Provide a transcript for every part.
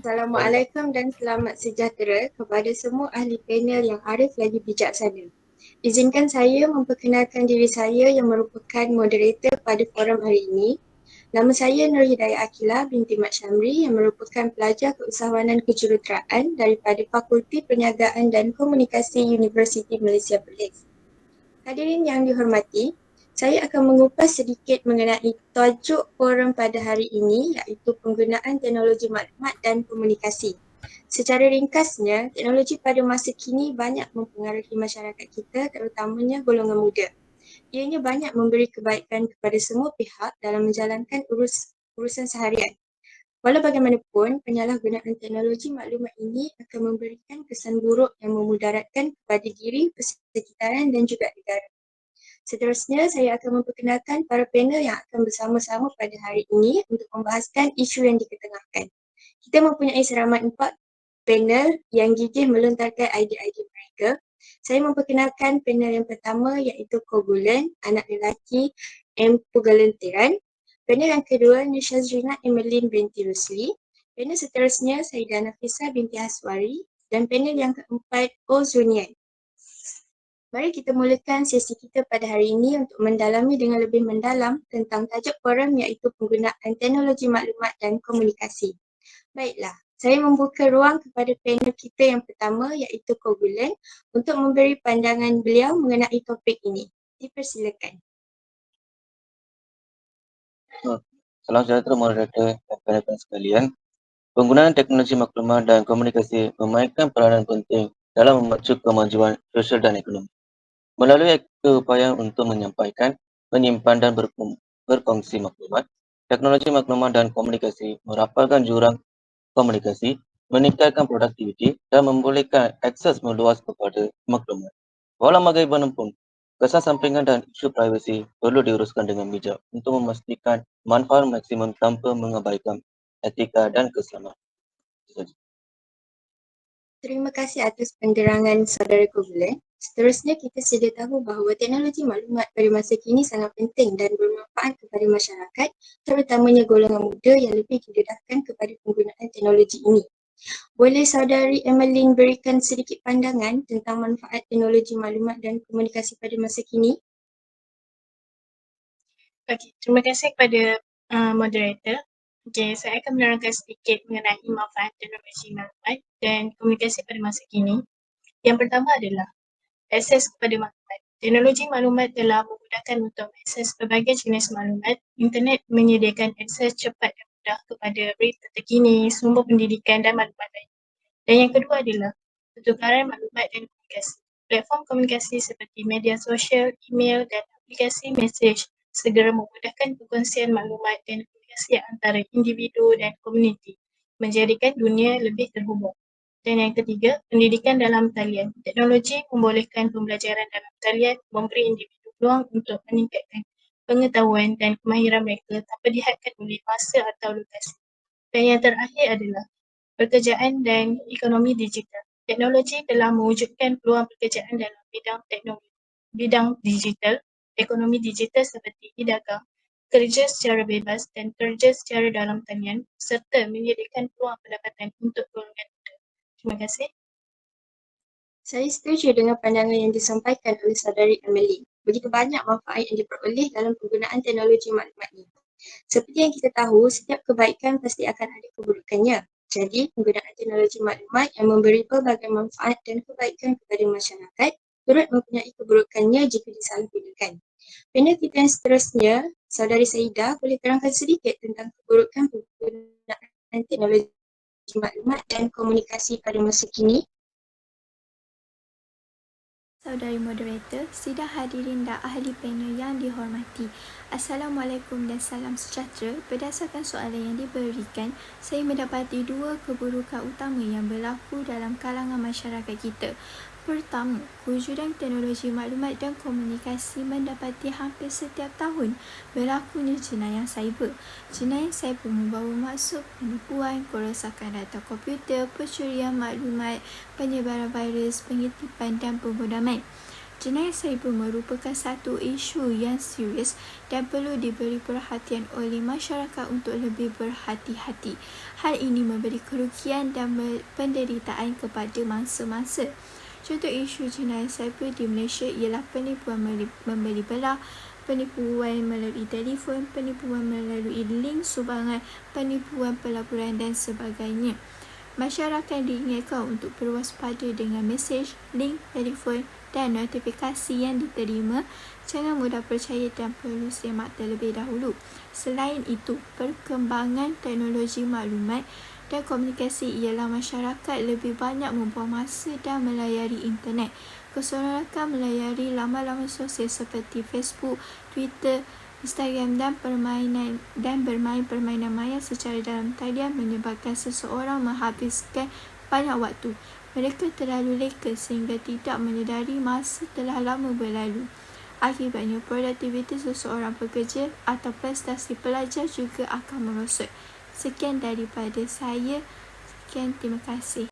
Assalamualaikum dan selamat sejahtera kepada semua ahli panel yang arif lagi bijaksana. Izinkan saya memperkenalkan diri saya yang merupakan moderator pada forum hari ini. Nama saya Nur Hidayah Akilah binti Mat Syamri yang merupakan pelajar keusahawanan kejuruteraan daripada Fakulti Perniagaan dan Komunikasi Universiti Malaysia Perlis. Hadirin yang dihormati, saya akan mengupas sedikit mengenai tajuk forum pada hari ini iaitu penggunaan teknologi maklumat dan komunikasi. Secara ringkasnya, teknologi pada masa kini banyak mempengaruhi masyarakat kita terutamanya golongan muda. Ianya banyak memberi kebaikan kepada semua pihak dalam menjalankan urusan seharian. Walau bagaimanapun, penyalahgunaan teknologi maklumat ini akan memberikan kesan buruk yang memudaratkan kepada diri, persekitaran dan juga negara. Seterusnya, saya akan memperkenalkan para panel yang akan bersama-sama pada hari ini untuk membahaskan isu yang diketengahkan. Kita mempunyai seramai 4 panel yang gigih melontarkan idea-idea mereka. Saya memperkenalkan panel yang pertama iaitu Kobulan, anak lelaki M. Pugalentiran. Panel yang kedua, Nishazrina Emeline binti Rusli. Panel seterusnya, Saidah Nafisa binti Haswari. Dan panel yang keempat, O. Zunian. Mari kita mulakan sesi kita pada hari ini untuk mendalami dengan lebih mendalam tentang tajuk forum iaitu penggunaan teknologi maklumat dan komunikasi. Baiklah, saya membuka ruang kepada panel kita yang pertama iaitu Kobulan untuk memberi pandangan beliau mengenai topik ini. Dipersilakan. Salam sejahtera moderator dan penonton sekalian. Penggunaan teknologi maklumat dan komunikasi memainkan peranan penting dalam memacu kemajuan sosial dan ekonomi. Melalui keupayaan untuk menyampaikan, menyimpan dan berkongsi maklumat, teknologi maklumat dan komunikasi merapalkan jurang komunikasi, meningkatkan produktiviti dan membolehkan akses meluas kepada maklumat. Walau bagaimanapun, kesan sampingan dan isu privasi perlu diuruskan dengan bijak untuk memastikan manfaat maksimum tanpa mengabaikan etika dan keselamatan. Terima kasih atas penerangan saudara Kobulan. Seterusnya, kita sedia tahu bahawa teknologi maklumat pada masa kini sangat penting dan bermanfaat kepada masyarakat, terutamanya golongan muda yang lebih didedahkan kepada penggunaan teknologi ini. Boleh saudari Emeline berikan sedikit pandangan tentang manfaat teknologi maklumat dan komunikasi pada masa kini? Okey, terima kasih kepada moderator. Okey, saya akan menerangkan sedikit mengenai manfaat teknologi maklumat dan komunikasi pada masa kini. Yang pertama adalah akses kepada maklumat. Teknologi maklumat telah memudahkan untuk akses pelbagai jenis maklumat. Internet menyediakan akses cepat dan mudah kepada berita terkini, sumber pendidikan dan maklumat lain. Dan yang kedua adalah pertukaran maklumat dan komunikasi. Platform komunikasi seperti media sosial, email dan aplikasi mesej segera memudahkan perkongsian maklumat dan komunikasi antara individu dan komuniti, menjadikan dunia lebih terhubung. Dan yang ketiga, pendidikan dalam talian. Teknologi membolehkan pembelajaran dalam talian, memberi individu peluang untuk meningkatkan pengetahuan dan kemahiran mereka tanpa dihadkan oleh masa atau lokasi. Dan yang terakhir adalah pekerjaan dan ekonomi digital. Teknologi telah mewujudkan peluang pekerjaan dalam bidang digital, ekonomi digital seperti e-dagang, kerja secara bebas dan kerja secara dalam talian serta menyediakan peluang pendapatan untuk golongan muda. Terima kasih. Saya setuju dengan pandangan yang disampaikan oleh saudari Emily. Begitu banyak manfaat yang diperoleh dalam penggunaan teknologi maklumat ini. Seperti yang kita tahu, setiap kebaikan pasti akan ada keburukannya. Jadi, penggunaan teknologi maklumat yang memberi pelbagai manfaat dan kebaikan kepada masyarakat turut mempunyai keburukannya jika disalahgunakan. Panel kita yang seterusnya, saudari Saidah boleh terangkan sedikit tentang keburukan penggunaan teknologi maklumat dan komunikasi pada masa kini. Saudari moderator, sidang hadirin dan ahli panel yang dihormati. Assalamualaikum dan salam sejahtera. Berdasarkan soalan yang diberikan, saya mendapati dua keburukan utama yang berlaku dalam kalangan masyarakat kita. Pertama, kewujudan teknologi maklumat dan komunikasi mendapati hampir setiap tahun berlakunya jenayah cyber. Jenayah cyber membawa maksud penipuan, kerosakan data komputer, pencurian maklumat, penyebaran virus, pengitipan dan pembodaman. Jenayah cyber merupakan satu isu yang serius dan perlu diberi perhatian oleh masyarakat untuk lebih berhati-hati. Hal ini memberi kerugian dan penderitaan kepada mangsa-mangsa. Contoh isu jenayah cyber di Malaysia ialah penipuan membeli belah, penipuan melalui telefon, penipuan melalui link sumbangan, penipuan pelaburan dan sebagainya. Masyarakat diingatkan untuk berwaspada dengan mesej, link, telefon dan notifikasi yang diterima. Jangan mudah percaya dan perlu semak terlebih dahulu. Selain itu, perkembangan teknologi maklumat dan komunikasi ialah masyarakat lebih banyak membuang masa dan melayari internet. Keseronokan melayari laman-laman sosial seperti Facebook, Twitter, Instagram dan bermain permainan maya secara dalam talian menyebabkan seseorang menghabiskan banyak waktu. Mereka terlalu leka sehingga tidak menyedari masa telah lama berlalu. Akibatnya, produktiviti seseorang pekerja atau prestasi pelajar juga akan merosot. Sekian daripada saya. Terima kasih.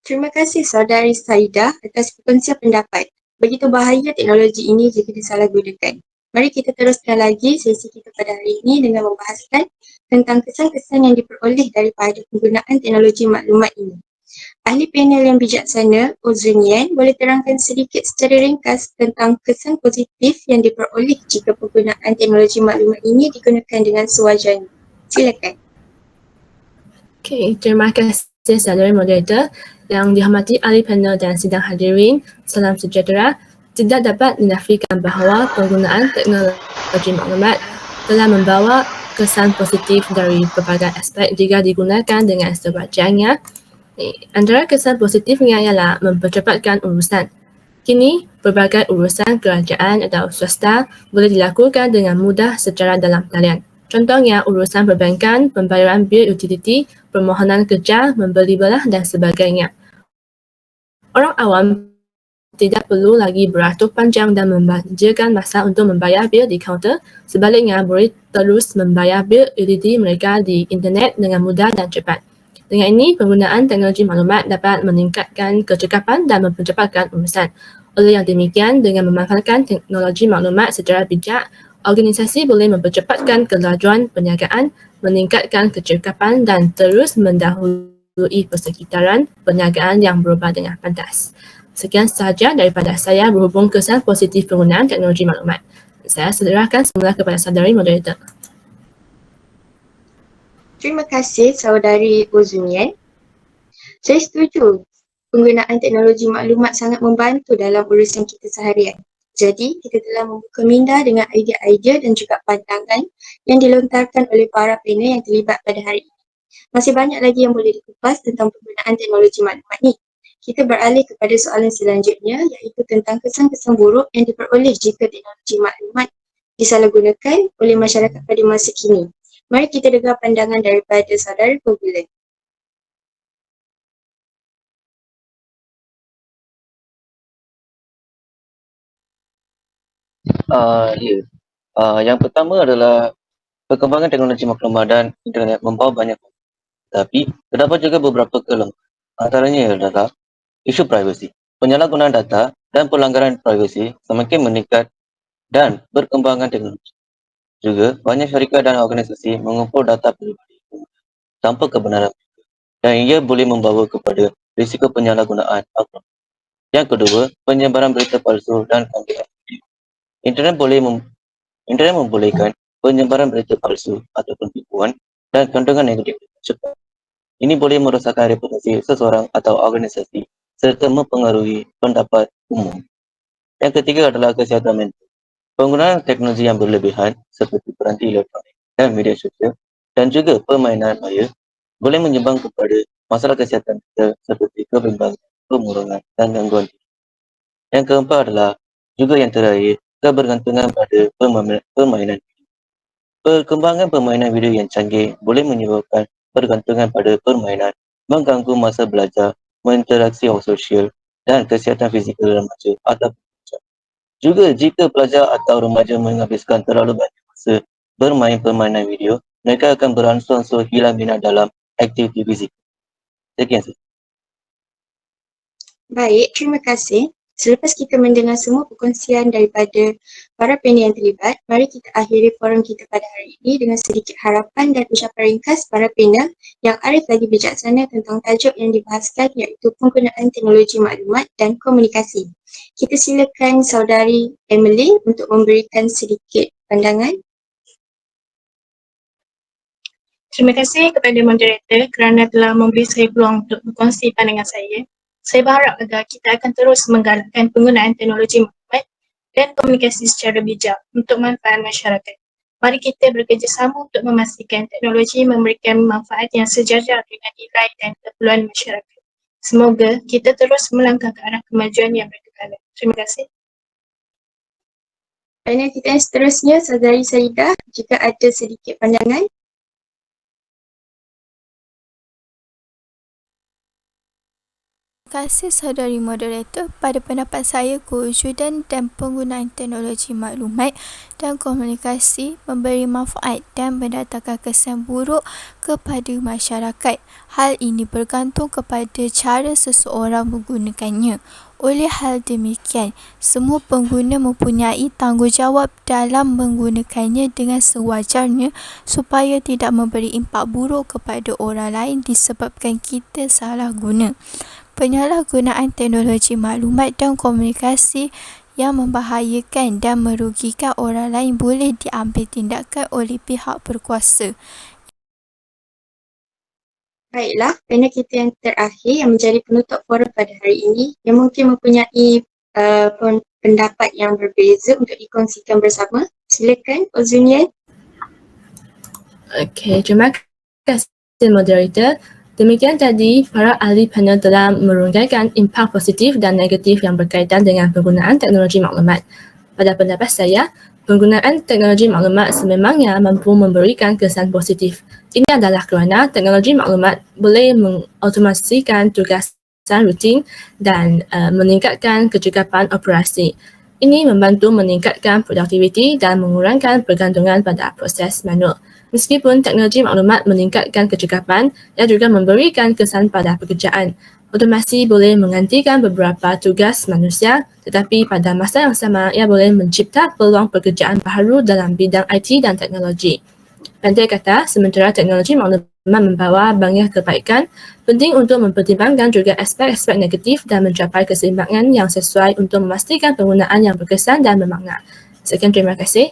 Terima kasih saudari Saidah atas perkongsian pendapat. Begitu bahaya teknologi ini jika disalahgunakan. Mari kita teruskan lagi sesi kita pada hari ini dengan membahaskan tentang kesan-kesan yang diperoleh daripada penggunaan teknologi maklumat ini. Ahli panel yang bijaksana, Ozunian, boleh terangkan sedikit secara ringkas tentang kesan positif yang diperoleh jika penggunaan teknologi maklumat ini digunakan dengan sewajarnya. Silakan. Okey, terima kasih saudara moderator. Yang dihormati ahli panel dan sidang hadirin, salam sejahtera. Tidak dapat dinafikan bahawa penggunaan teknologi maklumat telah membawa kesan positif dari berbagai aspek jika digunakan dengan sewajarnya. Antara kesan positifnya ialah mempercepatkan urusan. Kini, berbagai urusan kerajaan atau swasta boleh dilakukan dengan mudah secara dalam talian. Contohnya, urusan perbankan, pembayaran bil utiliti, permohonan kerja, membeli belah dan sebagainya. Orang awam tidak perlu lagi beratur panjang dan membanjirkan masa untuk membayar bil di kaunter. Sebaliknya, boleh terus membayar bil utiliti mereka di internet dengan mudah dan cepat. Dengan ini, penggunaan teknologi maklumat dapat meningkatkan kecekapan dan mempercepatkan urusan. Oleh yang demikian, dengan memanfaatkan teknologi maklumat secara bijak, organisasi boleh mempercepatkan kelajuan perniagaan, meningkatkan kecekapan dan terus mendahului persekitaran perniagaan yang berubah dengan pantas. Sekian sahaja daripada saya berhubung kesan positif penggunaan teknologi maklumat. Saya serahkan semula kepada saudari moderator. Terima kasih saudari Ozunian. Saya setuju. Penggunaan teknologi maklumat sangat membantu dalam urusan kita seharian. Jadi, kita telah membuka minda dengan idea-idea dan juga pandangan yang dilontarkan oleh para panel yang terlibat pada hari ini. Masih banyak lagi yang boleh dikupas tentang penggunaan teknologi maklumat ni. Kita beralih kepada soalan selanjutnya, iaitu tentang kesan-kesan buruk yang diperoleh jika teknologi maklumat disalahgunakan oleh masyarakat pada masa kini. Mari kita dengar pandangan daripada saudara Pembulan. Yang pertama adalah perkembangan teknologi maklumat dan internet membawa banyak, tapi terdapat juga beberapa kelemahan. Antaranya adalah isu privasi. Penyalahgunaan data dan pelanggaran privasi semakin meningkat dan berkembangan teknologi. Juga, banyak syarikat dan organisasi mengumpul data peribadi tanpa kebenaran dan ia boleh membawa kepada risiko penyalahgunaan akun. Yang kedua, penyebaran berita palsu dan konten. Internet membolehkan penyebaran berita palsu ataupun tipuan dan kandungan negatif cepat. Ini boleh merosakkan reputasi seseorang atau organisasi serta mempengaruhi pendapat umum. Yang ketiga adalah kesihatan mental. Penggunaan teknologi yang berlebihan seperti peranti elektronik dan media sosial dan juga permainan maya boleh menyumbang kepada masalah kesihatan mental seperti kebimbangan, kemurungan dan gangguan tidur. Yang keempat adalah juga yang terakhir, kebergantungan pada permainan video. Perkembangan permainan video yang canggih boleh menyebabkan pergantungan pada permainan, mengganggu masa belajar, interaksi sosial dan kesihatan fizikal remaja atau pelajar. Juga jika pelajar atau remaja menghabiskan terlalu banyak masa bermain permainan video, mereka akan beransur-ansur hilang minat dalam aktiviti fizikal. Sekian sahaja. Baik, terima kasih. Selepas kita mendengar semua perkongsian daripada para panel yang terlibat, mari kita akhiri forum kita pada hari ini dengan sedikit harapan dan ucapan ringkas para panel yang arif lagi bijaksana tentang tajuk yang dibahaskan, iaitu penggunaan teknologi maklumat dan komunikasi. Kita silakan saudari Emily untuk memberikan sedikit pandangan. Terima kasih kepada moderator kerana telah memberi saya peluang untuk berkongsi pandangan saya. Saya berharap agar kita akan terus menggalakkan penggunaan teknologi maklumat dan komunikasi secara bijak untuk manfaat masyarakat. Mari kita bekerjasama untuk memastikan teknologi memberikan manfaat yang sejajar dengan nilai dan keperluan masyarakat. Semoga kita terus melangkah ke arah kemajuan yang berkekalan. Terima kasih. Panel kita yang seterusnya, saudari Saidah, jika ada sedikit pandangan. Terima kasih saudari moderator. Pada pendapat saya, kewujudan dan penggunaan teknologi maklumat dan komunikasi memberi manfaat dan mendatangkan kesan buruk kepada masyarakat. Hal ini bergantung kepada cara seseorang menggunakannya. Oleh hal demikian, semua pengguna mempunyai tanggungjawab dalam menggunakannya dengan sewajarnya supaya tidak memberi impak buruk kepada orang lain disebabkan kita salah guna. Penyalahgunaan teknologi maklumat dan komunikasi yang membahayakan dan merugikan orang lain boleh diambil tindakan oleh pihak berkuasa. Baiklah, panel kita yang terakhir yang menjadi penutup forum pada hari ini yang mungkin mempunyai pendapat yang berbeza untuk dikongsikan bersama. Silakan, Ozunian. Okey, terima kasih moderator. Demikian tadi, para ahli panel telah merungkaikan impak positif dan negatif yang berkaitan dengan penggunaan teknologi maklumat. Pada pendapat saya, penggunaan teknologi maklumat sememangnya mampu memberikan kesan positif. Ini adalah kerana teknologi maklumat boleh mengautomasikan tugasan rutin dan meningkatkan kecekapan operasi. Ini membantu meningkatkan produktiviti dan mengurangkan pergantungan pada proses manual. Meskipun teknologi maklumat meningkatkan kecekapan, ia juga memberikan kesan pada pekerjaan. Otomasi boleh menggantikan beberapa tugas manusia, tetapi pada masa yang sama ia boleh mencipta peluang pekerjaan baru dalam bidang IT dan teknologi. Pendek kata, sementara teknologi maklumat membawa banyak kebaikan, penting untuk mempertimbangkan juga aspek-aspek negatif dan mencapai keseimbangan yang sesuai untuk memastikan penggunaan yang berkesan dan bermakna. Sekian, terima kasih.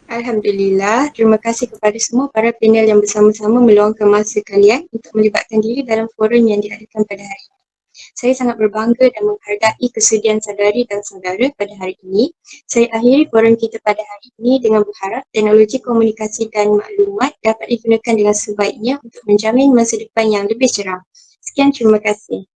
Alhamdulillah, terima kasih kepada semua para panel yang bersama-sama meluangkan masa kalian untuk melibatkan diri dalam forum yang diadakan pada hari ini. Saya sangat berbangga dan menghargai kesudian saudari dan saudara pada hari ini. Saya akhiri forum kita pada hari ini dengan berharap teknologi komunikasi dan maklumat dapat digunakan dengan sebaiknya untuk menjamin masa depan yang lebih cerah. Sekian, terima kasih.